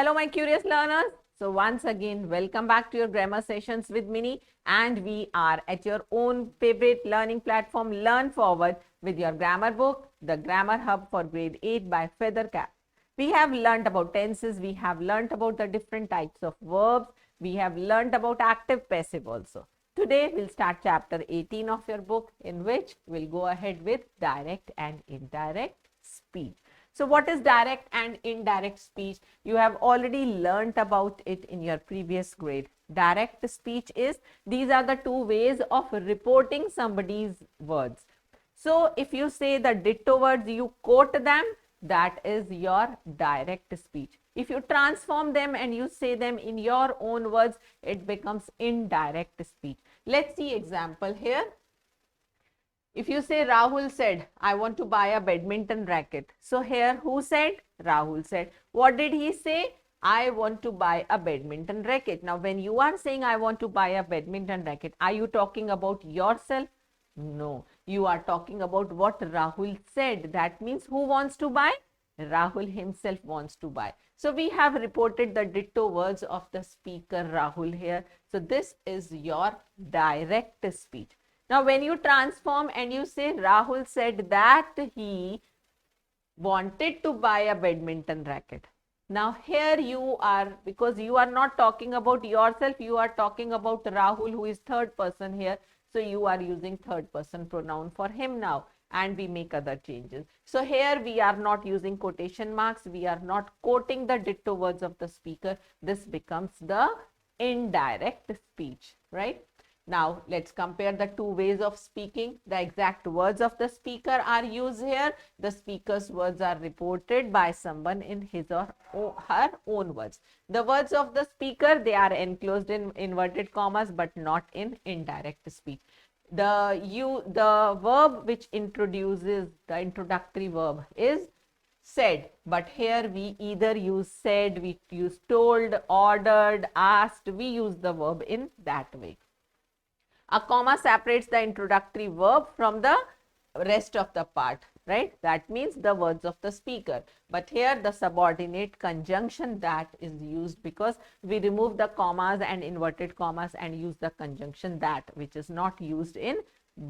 Hello, my curious learners. So once again, welcome back to your grammar sessions with Mini, and we are at your own favorite learning platform, Learn Forward, with your grammar book, the Grammar Hub for Grade 8 by Feathercap. We have learnt about tenses, we have learnt about the different types of verbs, we have learnt about active passive also. Today we'll start chapter 18 of your book, in which we'll go ahead with direct and indirect speech. So what is direct and indirect speech? You have already learnt about it in your previous grade. Direct speech is, these are the two ways of reporting somebody's words. So if you say the ditto words, you quote them, that is your direct speech. If you transform them and you say them in your own words, it becomes indirect speech. Let's see example here. If you say Rahul said, I want to buy a badminton racket. So here who said? Rahul said. What did he say? I want to buy a badminton racket. Now when you are saying I want to buy a badminton racket, are you talking about yourself? No, you are talking about what Rahul said. That means who wants to buy? Rahul himself wants to buy. So we have reported the ditto words of the speaker Rahul here. So this is your direct speech. Now, when you transform and you say Rahul said that he wanted to buy a badminton racket. Now, here you are, because you are not talking about yourself, you are talking about Rahul, who is third person here. So, you are using third person pronoun for him now, and we make other changes. So, here we are not using quotation marks, we are not quoting the ditto words of the speaker. This becomes the indirect speech, right? Now, let's compare the two ways of speaking. The exact words of the speaker are used here. The speaker's words are reported by someone in his or her own words. The words of the speaker, they are enclosed in inverted commas, but not in indirect speech. The verb which introduces, the introductory verb is said, but here we either use said, we use told, ordered, asked, we use the verb in that way. A comma separates the introductory verb from the rest of the part, right? That means the words of the speaker. But here the subordinate conjunction that is used, because we remove the commas and inverted commas and use the conjunction that, which is not used in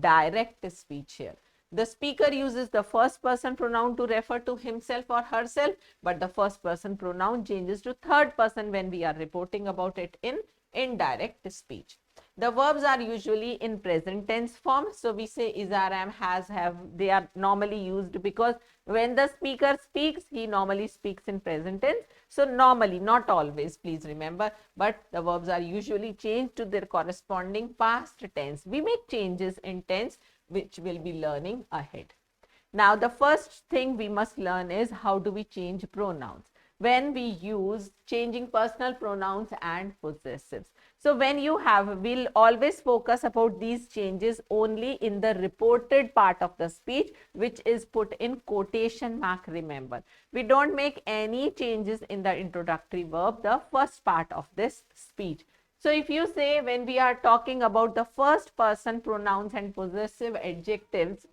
direct speech here. The speaker uses the first person pronoun to refer to himself or herself, but the first person pronoun changes to third person when we are reporting about it in indirect speech. The verbs are usually in present tense form. So we say is, are, am, has, have. They are normally used because when the speaker speaks, he normally speaks in present tense. So normally, not always, please remember, but the verbs are usually changed to their corresponding past tense. We make changes in tense, which we'll be learning ahead. Now, the first thing we must learn is how do we change pronouns when we use changing personal pronouns and possessives. So when you have, we'll always focus about these changes only in the reported part of the speech, which is put in quotation mark, remember. We don't make any changes in the introductory verb, the first part of this speech. So if you say, when we are talking about the first person pronouns and possessive adjectives,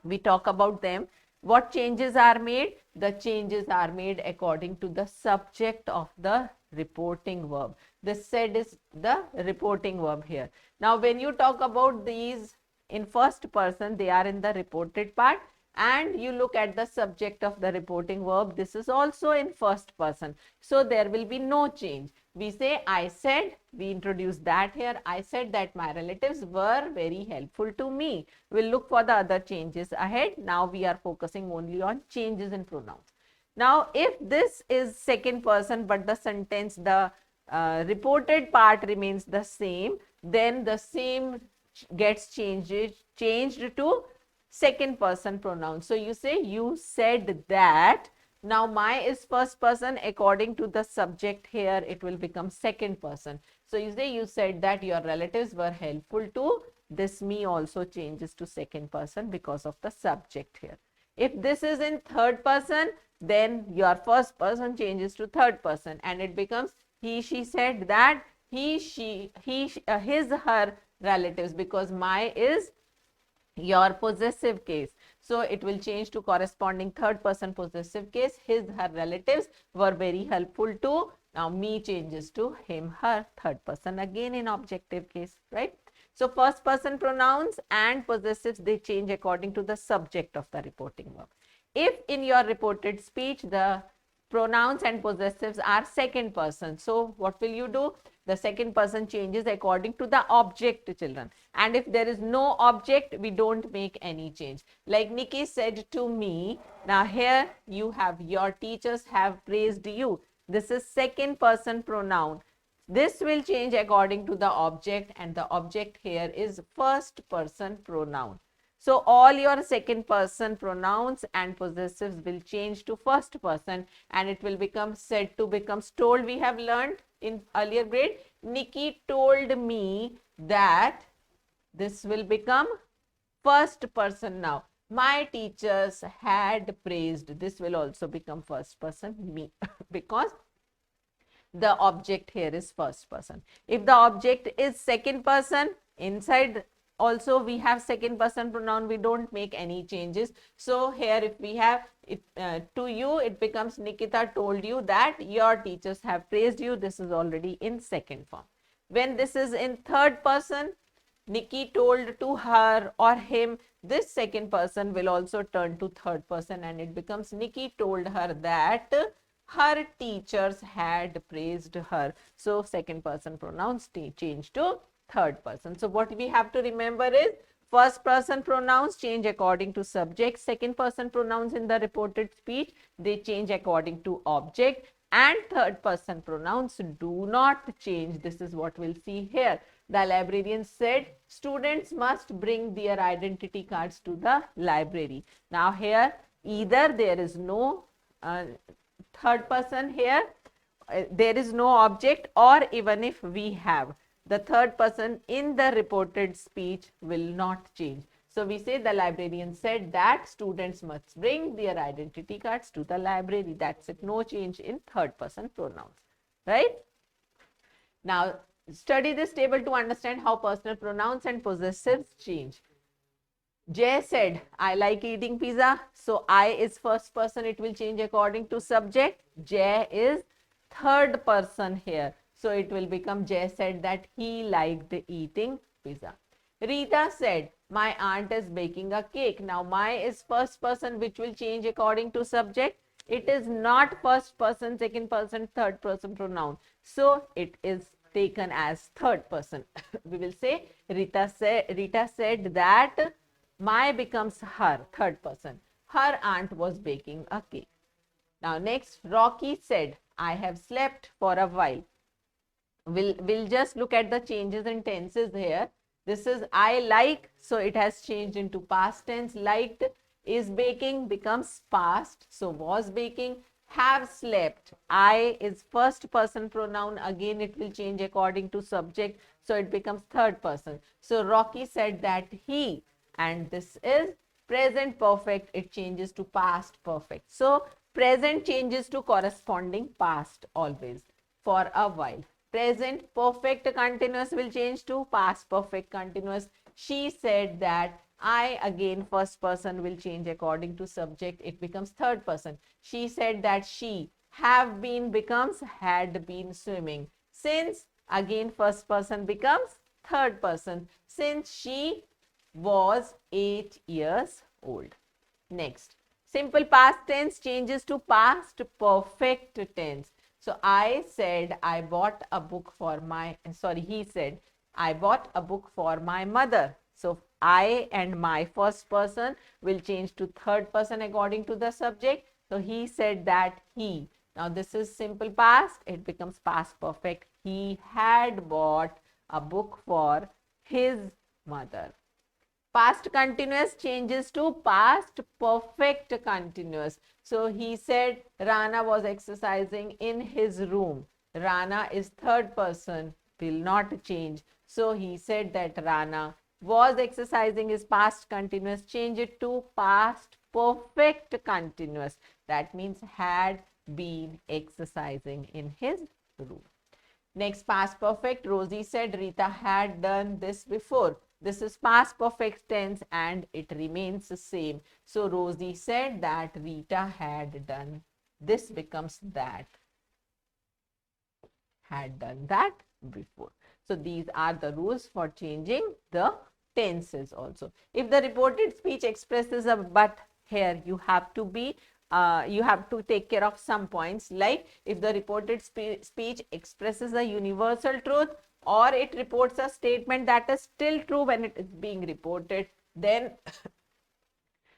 we talk about them. What changes are made? The changes are made according to the subject of the reporting verb. The said is the reporting verb here. Now, when you talk about these in first person, they are in the reported part, and you look at the subject of the reporting verb. This is also in first person. So, there will be no change. We say, I said, we introduce that here. I said that my relatives were very helpful to me. We'll look for the other changes ahead. Now, we are focusing only on changes in pronouns. Now, if this is second person, but the sentence, the reported part remains the same, then the same gets changed to second person pronoun. So, you say, you said that. Now, my is first person. According to the subject here, it will become second person. So, you say, you said that your relatives were helpful to. This me also changes to second person because of the subject here. If this is in third person, then your first person changes to third person, and it becomes he, she said that he, she, his, her relatives, because my is your possessive case. So it will change to corresponding third person possessive case. His, her relatives were very helpful too. Now me changes to him, her, third person again in objective case, right? So first person pronouns and possessives, they change according to the subject of the reporting verb. If in your reported speech the pronouns and possessives are second person, so what will you do? The second person changes according to the object, children. And if there is no object, we don't make any change. Like Nikki said to me, now here you have, your teachers have praised you. This is second person pronoun. This will change according to the object, and the object here is first person pronoun. So all your second person pronouns and possessives will change to first person, and it will become said to becomes told. We have learned in earlier grade, Nikki told me that. This will become first person now. My teachers had praised. This will also become first person, me, because the object here is first person. If the object is second person, inside also we have second person pronoun, we don't make any changes. So here if we have it to you, it becomes Nikita told you that your teachers have praised you. This is already in second form. When this is in third person, Nikki told to her or him, this second person will also turn to third person, and it becomes Nikki told her that her teachers had praised her. So second person pronouns change to third person. So what we have to remember is, first person pronouns change according to subject. Second person pronouns in the reported speech, they change according to object. And third person pronouns do not change. This is what we'll see here. The librarian said students must bring their identity cards to the library. Now here either there is no third person here, there is no object, or even if we have, the third person in the reported speech will not change. So we say the librarian said that students must bring their identity cards to the library. That's it. No change in third person pronouns, right? Now study this table to understand how personal pronouns and possessives change. Jay said, I like eating pizza. So I is first person, it will change according to subject. Jay is third person here. So it will become Jay said that he liked eating pizza. Rita said, my aunt is baking a cake. Now my is first person, which will change according to subject. It is not first person, second person, third person pronoun. So it is taken as third person. We will say Rita said that my becomes her, third person. Her aunt was baking a cake. Now next, Rocky said, I have slept for a while. We'll just look at the changes in tenses here. This is I like, so it has changed into past tense. Liked is baking becomes past, so was baking. Have slept, I is first person pronoun, again it will change according to subject, so it becomes third person. So Rocky said that he, and this is present perfect, it changes to past perfect. So present changes to corresponding past always, for a while. Present perfect continuous will change to past perfect continuous. She said that. I, again first person, will change according to subject, it becomes third person. She said that she, have been becomes had been swimming. Since, again first person becomes third person, since she was 8 years old. Next, simple past tense changes to past perfect tense. So I said I bought a book for my, sorry, he said I bought a book for my mother. So I and my first person will change to third person according to the subject. So he said that he. Now this is simple past, it becomes past perfect. He had bought a book for his mother. Past continuous changes to past perfect continuous. So he said Rana was exercising in his room. Rana is third person, will not change. So he said that Rana was exercising is past continuous, change it to past perfect continuous. That means had been exercising in his room. Next, past perfect, Rosie said Rita had done this before. This is past perfect tense and it remains the same. So Rosie said that Rita had done. This becomes that. Had done that before. So these are the rules for changing the tenses also. If the reported speech expresses a but, here you have to be you have to take care of some points, like if the reported speech expresses a universal truth or it reports a statement that is still true when it is being reported, then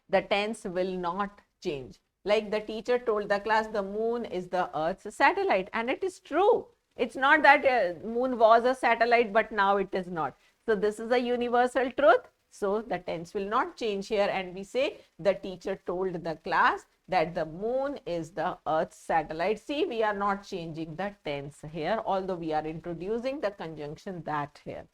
the tense will not change. Like the teacher told the class, the moon is the Earth's satellite, and it is true. It's not that moon was a satellite, but now it is not. So this is a universal truth. So the tense will not change here, and we say the teacher told the class that the moon is the Earth's satellite. See, we are not changing the tense here, although we are introducing the conjunction that here.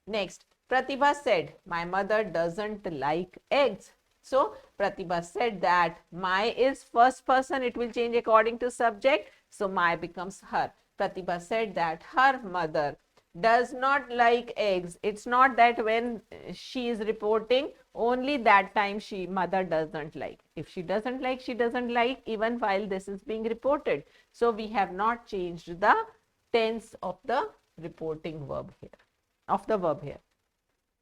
Next, Pratibha said, my mother doesn't like eggs. So Pratibha said that my is first person, it will change according to subject. So my becomes her. Pratibha said that her mother does not like eggs. It's not that when she is reporting, only that time mother doesn't like. If she doesn't like, she doesn't like even while this is being reported. So we have not changed the tense of the reporting verb here, of the verb here.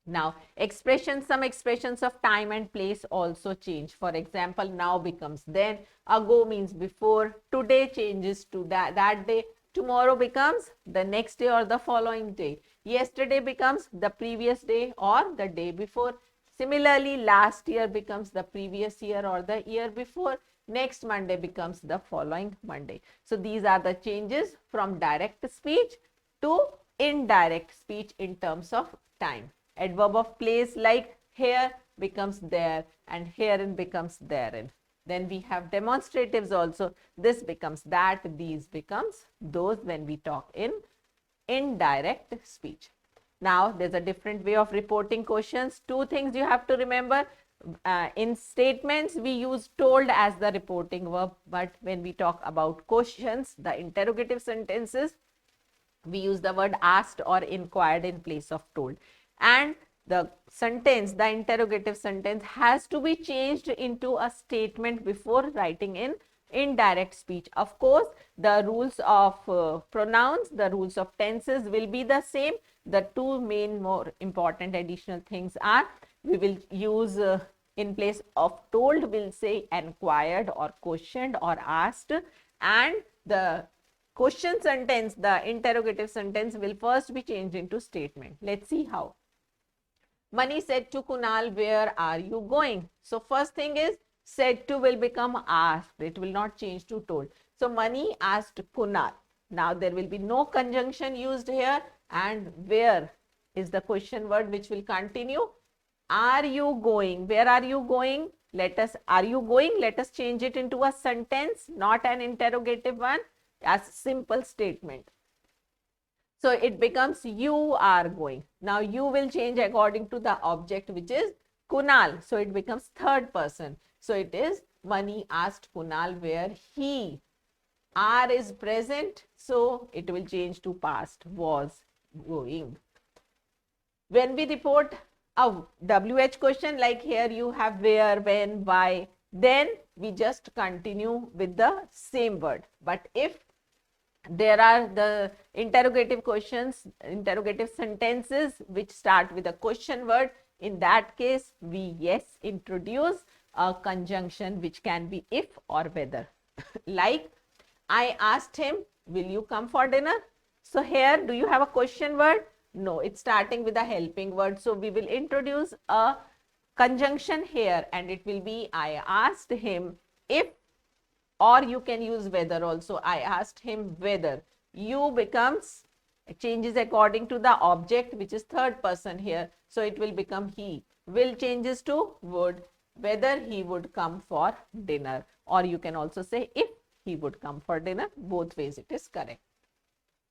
Now, some expressions of time and place also change. For example, now becomes then, ago means before, today changes to that day, tomorrow becomes the next day or the following day, yesterday becomes the previous day or the day before. Similarly, last year becomes the previous year or the year before, next Monday becomes the following Monday. So these are the changes from direct speech to indirect speech in terms of time. Adverb of place like here becomes there and herein becomes therein. Then we have demonstratives also. This becomes that, these becomes those when we talk in indirect speech. Now, there's a different way of reporting questions. Two things you have to remember. In statements, we use told as the reporting verb, but when we talk about questions, the interrogative sentences, we use the word asked or inquired in place of told. And the sentence, the interrogative sentence, has to be changed into a statement before writing in indirect speech. Of course, the rules of pronouns, the rules of tenses will be the same. The two main more important additional things are, we will use in place of told, we'll say inquired or questioned or asked, and the question sentence, the interrogative sentence, will first be changed into statement. Let's see how. Mani said to Kunal, where are you going? So first thing is, said to will become asked. It will not change to told. So Mani asked Kunal. Now there will be no conjunction used here, and where is the question word which will continue. Are you going? Where are you going? Are you going? Let us change it into a sentence, not an interrogative one, as simple statement. So it becomes you are going. Now you will change according to the object, which is Kunal. So it becomes third person. So it is Mani asked Kunal where he. Are is present. So it will change to past, was going. When we report a WH question, like here you have where, when, why, then we just continue with the same word. But if there are the interrogative questions, interrogative sentences which start with a question word, in that case we introduce a conjunction which can be if or whether. Like I asked him, will you come for dinner? So here, do you have a question word? No, it's starting with a helping word. So we will introduce a conjunction here, and it will be I asked him if, or you can use whether also. I asked him whether. You becomes, it changes according to the object, which is third person here. So it will become he. Will changes to would, whether he would come for dinner. Or you can also say if he would come for dinner. Both ways it is correct.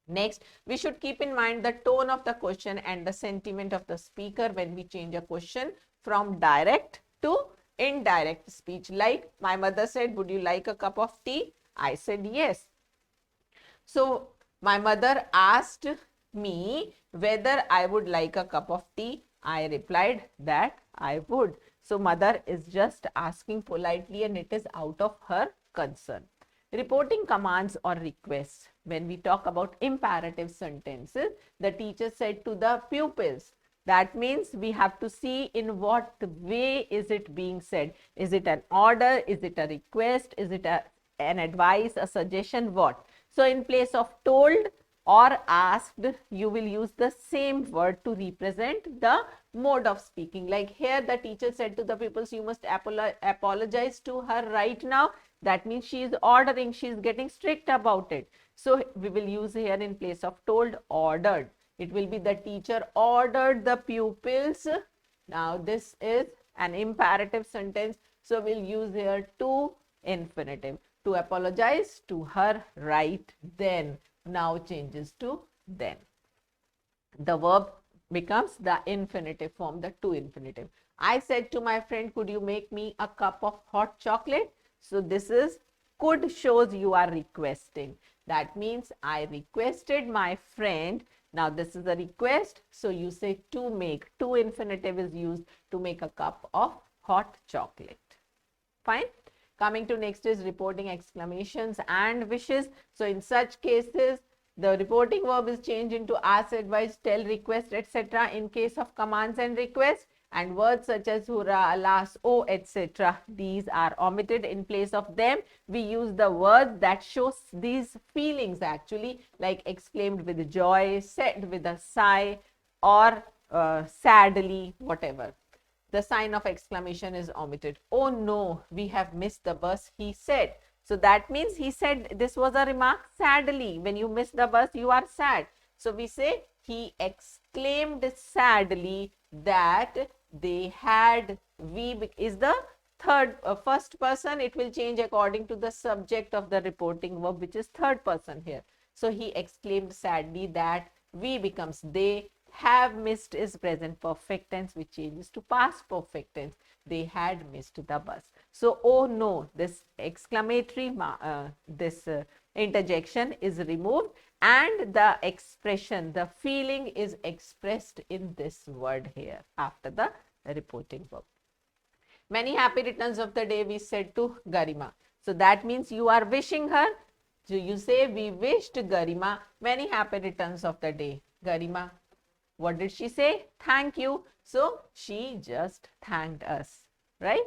Next, we should keep in mind the tone of the question and the sentiment of the speaker when we change a question from direct to indirect speech. Like my mother said, would you like a cup of tea? I said yes. So my mother asked me whether I would like a cup of tea. I replied that I would. So mother is just asking politely and it is out of her concern. Reporting commands or requests. When we talk about imperative sentences, the teacher said to the pupils, that means we have to see in what way is it being said. Is it an order? Is it a request? Is it an advice, a suggestion? What? So in place of told or asked, you will use the same word to represent the mode of speaking. Like here the teacher said to the pupils, you must apologize to her right now. That means she is ordering, she is getting strict about it. So we will use here in place of told, ordered. It will be the teacher ordered the pupils. Now this is an imperative sentence. So we'll use here to infinitive. To apologize to her right then. Now changes to then. The verb becomes the infinitive form, the to infinitive. I said to my friend, could you make me a cup of hot chocolate? So this is could shows you are requesting. That means I requested my friend. Now this is a request. So you say to make. To infinitive is used to make a cup of hot chocolate. Fine. Coming to next is reporting exclamations and wishes. So in such cases, the reporting verb is changed into ask, advise, tell, request, etc. in case of commands and requests. And words such as hurrah, alas, oh, etc. These are omitted. In place of them, we use the words that shows these feelings actually, like exclaimed with joy, said with a sigh, or sadly, whatever. The sign of exclamation is omitted. Oh no, we have missed the bus, he said. So that means he said this was a remark sadly. When you miss the bus, you are sad. So we say he exclaimed sadly that they had, we is the first person. It will change according to the subject of the reporting verb, which is third person here. So he exclaimed sadly that, we becomes they, have missed is present perfect tense, which changes to past perfect tense. They had missed the bus. So, oh no, this exclamatory, interjection is removed and the expression, the feeling is expressed in this word here after the reporting verb. Many happy returns of the day, we said to Garima. So that means you are wishing her. So you say, we wished Garima many happy returns of the day. Garima, what did she say? Thank you. So she just thanked us, right?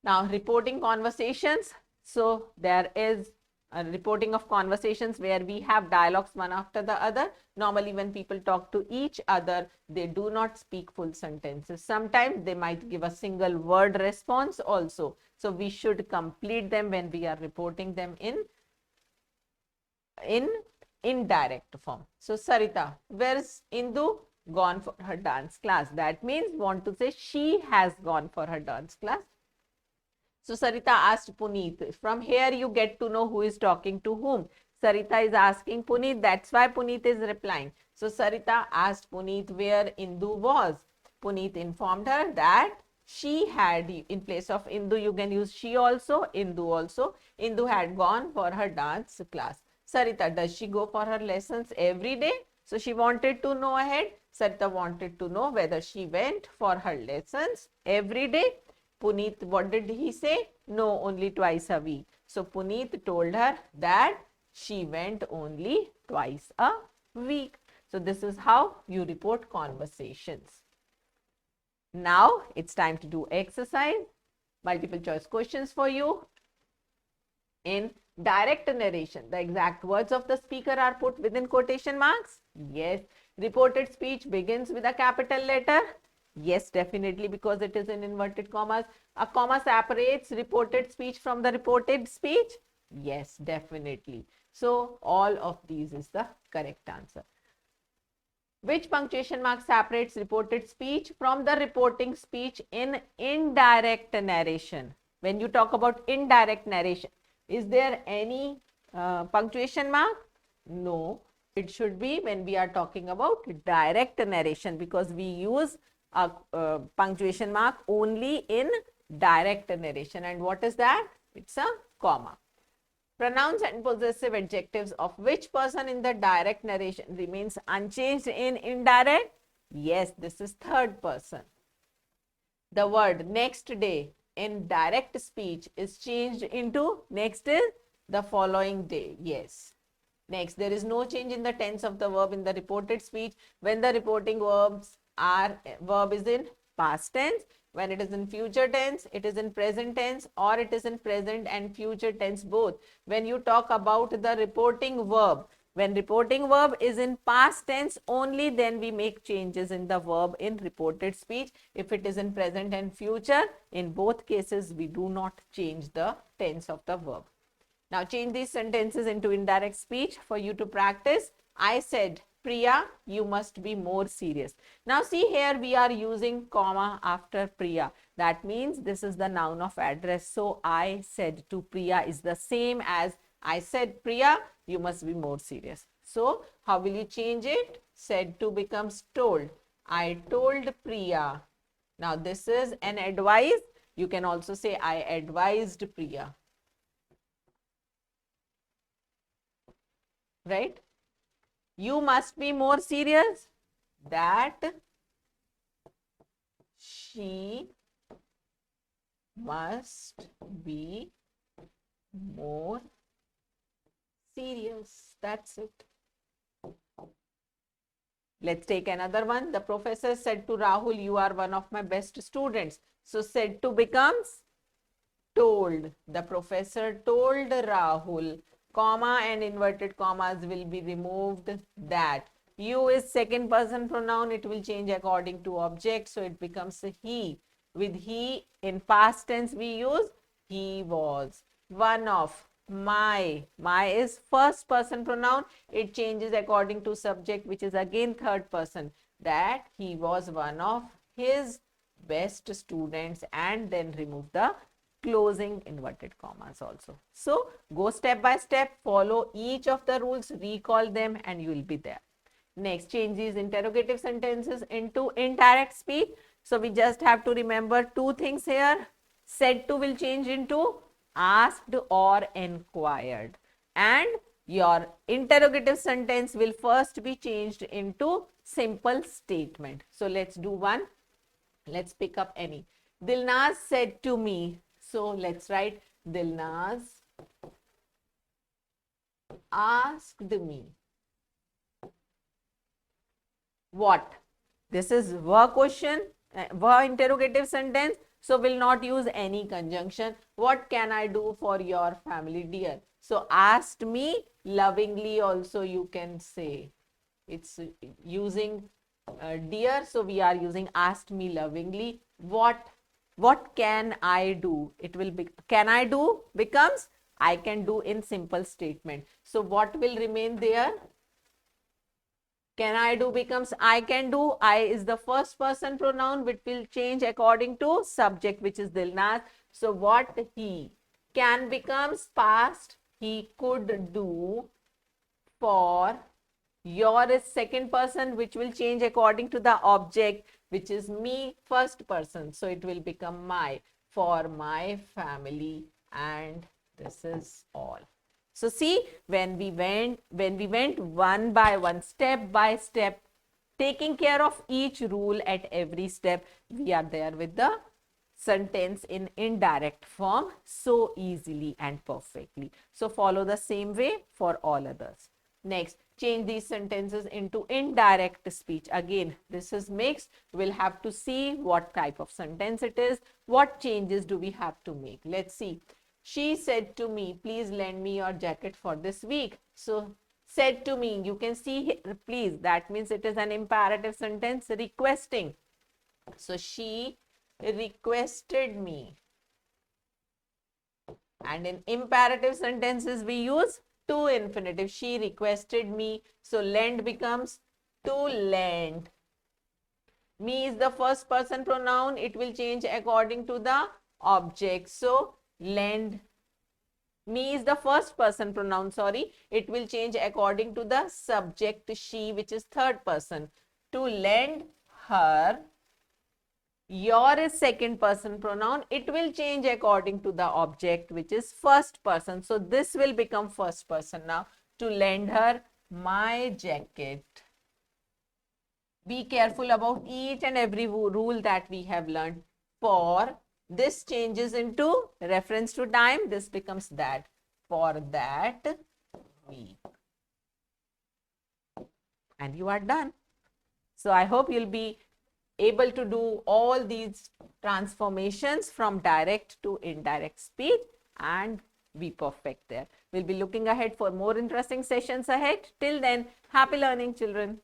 Now reporting conversations. So there is a reporting of conversations where we have dialogues one after the other. Normally when people talk to each other, they do not speak full sentences. Sometimes they might give a single word response also. So we should complete them when we are reporting them in indirect form. So Sarita, where's Indu? Gone for her dance class. That means want to say she has gone for her dance class. So Sarita asked Puneet. From here you get to know who is talking to whom. Sarita is asking Puneet. That's why Puneet is replying. So Sarita asked Puneet where Indu was. Puneet informed her that she had, in place of Indu you can use she also, Indu also. Indu had gone for her dance class. Sarita, does she go for her lessons every day? So she wanted to know ahead. Sarita wanted to know whether she went for her lessons every day. Puneet, what did he say? No, only twice a week. So Puneet told her that she went only twice a week. So this is how you report conversations. Now it's time to do exercise. Multiple choice questions for you. In direct narration, the exact words of the speaker are put within quotation marks. Yes. Reported speech begins with a capital letter. Yes, definitely, because it is in inverted commas. A comma separates reported speech from the reported speech. Yes, definitely. So all of these is the correct answer. Which punctuation mark separates reported speech from the reporting speech in indirect narration? When you talk about indirect narration, is there any punctuation mark? No, it should be when we are talking about direct narration, because we use a punctuation mark only in direct narration. And what is that? It's a comma. Pronouns and possessive adjectives of which person in the direct narration remains unchanged in indirect? Yes, this is third person. The word next day in direct speech is changed into next is the following day. Yes. Next, there is no change in the tense of the verb in the reported speech when the reporting verb is in past tense. When it is in future tense, it is in present tense, or it is in present and future tense both. When you talk about the reporting verb, when reporting verb is in past tense, only then we make changes in the verb in reported speech. If it is in present and future, in both cases, we do not change the tense of the verb. Now change these sentences into indirect speech for you to practice. I said, Priya, you must be more serious. Now see here we are using comma after Priya. That means this is the noun of address. So I said to Priya is the same as I said, Priya, you must be more serious. So how will you change it? Said to becomes told. I told Priya. Now this is an advice. You can also say I advised Priya. Right? You must be more serious. That she must be more serious. That's it. Let's take another one. The professor said to Rahul, you are one of my best students. So said to becomes told. The professor told Rahul, comma and inverted commas will be removed, that you is second person pronoun, it will change according to object, so it becomes a he. With he in past tense we use he was. One of, my is first person pronoun, it changes according to subject, which is again third person, that he was one of his best students, and then remove the closing inverted commas also. So go step by step, follow each of the rules, recall them, and you will be there. Next, change these interrogative sentences into indirect speech. So we just have to remember two things here. Said to will change into asked or inquired, and your interrogative sentence will first be changed into simple statement. So let's do one. Let's pick up any. Dilnaz said to me. So let's write Dilnaz asked me. What? This is were question, were interrogative sentence. So will not use any conjunction. What can I do for your family, dear? So asked me lovingly also you can say. It's using dear, so we are using asked me lovingly. What can I do? It will be can I do becomes I can do in simple statement. So what will remain there? Can I do becomes I can do. I is the first person pronoun which will change according to subject, which is Dilnaz. So what he can becomes past. He could do for. Your is second person which will change according to the object, which is me first person. So it will become my, for my family, and this is all. So see, when we went one by one, step by step, taking care of each rule at every step, we are there with the sentence in indirect form so easily and perfectly. So follow the same way for all others. Next, change these sentences into indirect speech. Again, this is mixed. We'll have to see what type of sentence it is. What changes do we have to make? Let's see. She said to me, please lend me your jacket for this week. So said to me, you can see here, please, that means it is an imperative sentence requesting. So she requested me. And in imperative sentences, we use to infinitive. She requested me. So lend becomes to lend. Me is the first person pronoun. It will change according to the object. So lend. Me is the first person pronoun, sorry. It will change according to the subject she, which is third person. To lend her. Your is second person pronoun. It will change according to the object, which is first person. So this will become first person now. To lend her my jacket. Be careful about each and every rule that we have learned. For this changes into reference to time. This becomes that. For that week. And you are done. So I hope you'll be able to do all these transformations from direct to indirect speech and be perfect there. We'll be looking ahead for more interesting sessions ahead. Till then, happy learning, children.